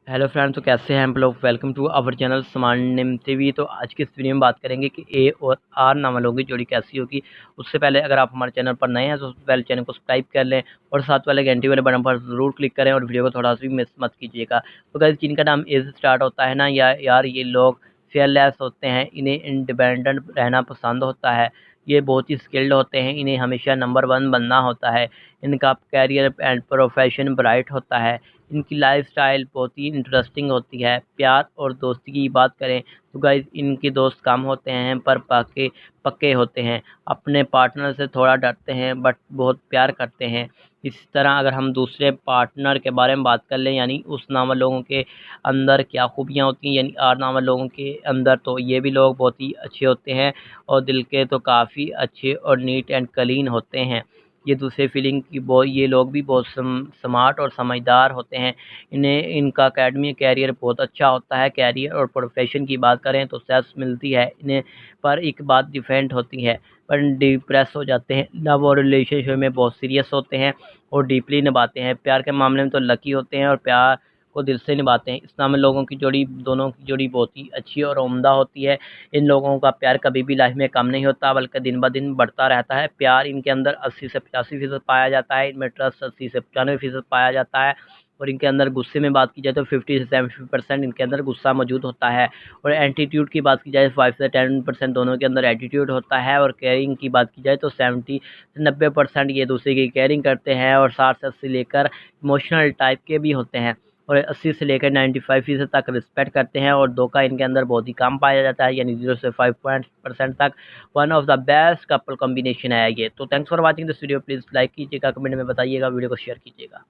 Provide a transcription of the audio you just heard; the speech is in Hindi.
हेलो फ्रेंड्स, तो कैसे हैं आप लोग। Welcome to our channel smart name TV. तो आज की इस वीडियो में बात करेंगे कि ए और आर नाम वालों की जोड़ी कैसी होगी। उससे पहले अगर आप हमारे चैनल पर नए हैं तो पहले चैनल को सब्सक्राइब कर लें और साथ वाले घंटी वाले बटन पर ज़रूर क्लिक करें और वीडियो को थोड़ा सा भी मिस मत कीजिएगा। तो गाइस, जिनका नाम ए से स्टार्ट होता है ना यार ये लोग फेयरलेस होते हैं, इन्हें इंडिपेंडेंट रहना पसंद होता है, ये बहुत ही स्किल्ड होते हैं, इन्हें हमेशा नंबर 1 बनना होता है, इनका कैरियर एंड प्रोफेशन ब्राइट होता है, इनकी लाइफस्टाइल बहुत ही इंटरेस्टिंग होती है। प्यार और दोस्ती की बात करें तो गाइस, इनके दोस्त कम होते हैं पर पक्के पक्के होते हैं, अपने पार्टनर से थोड़ा डरते हैं बट बहुत प्यार करते हैं। इस तरह अगर हम दूसरे पार्टनर के बारे में बात कर लें, यानी उस नामल लोगों के अंदर क्या खूबियाँ होती हैं, यानी आर नामल लोगों के अंदर, तो ये भी लोग बहुत ही अच्छे होते हैं और दिल के तो काफ़ी अच्छे और नीट एंड क्लीन होते हैं। ये दूसरे फीलिंग की ये लोग भी बहुत स्मार्ट और समझदार होते हैं। इन्हें इनका एकेडमी कैरियर बहुत अच्छा होता है। कैरियर और प्रोफेशन की बात करें तो सक्सेस मिलती है इन्हें, पर एक बात डिफरेंट होती है, पर डिप्रेस हो जाते हैं। लव और रिलेशनशिप में बहुत सीरियस होते हैं और डीपली निभाते हैं। प्यार के मामले में तो लकी होते हैं और प्यार को दिल से निभाते हैं। इस्लामी लोगों की जोड़ी, दोनों की जोड़ी बहुत ही अच्छी और उम्दा होती है। इन लोगों का प्यार कभी भी लाइफ में कम नहीं होता बल्कि दिन ब दिन बढ़ता रहता है। प्यार इनके अंदर 80 से 85% पाया जाता है, इनमें ट्रस्ट 80 से 95% पाया जाता है और इनके अंदर गुस्से में बात की जाए तो 50 से 70% इनके अंदर गुस्सा मौजूद होता है। और एटीट्यूड की बात की जाए 5 से 10% दोनों के अंदर एटीट्यूड होता है। और केयरिंग की बात की जाए तो 70 से 90% ये दूसरे की केयरिंग करते हैं और 60 से 80 लेकर इमोशनल टाइप के भी होते हैं और 80 से लेकर 95% तक रिस्पेक्ट करते हैं। और 2 का इनके अंदर बहुत ही कम पाया जाता है, यानी 0 से 5% तक। One of the best couple combination है ये। तो thanks for watching this video. Please like कीजिएगा, कमेंट में बताइएगा, वीडियो को शेयर कीजिएगा।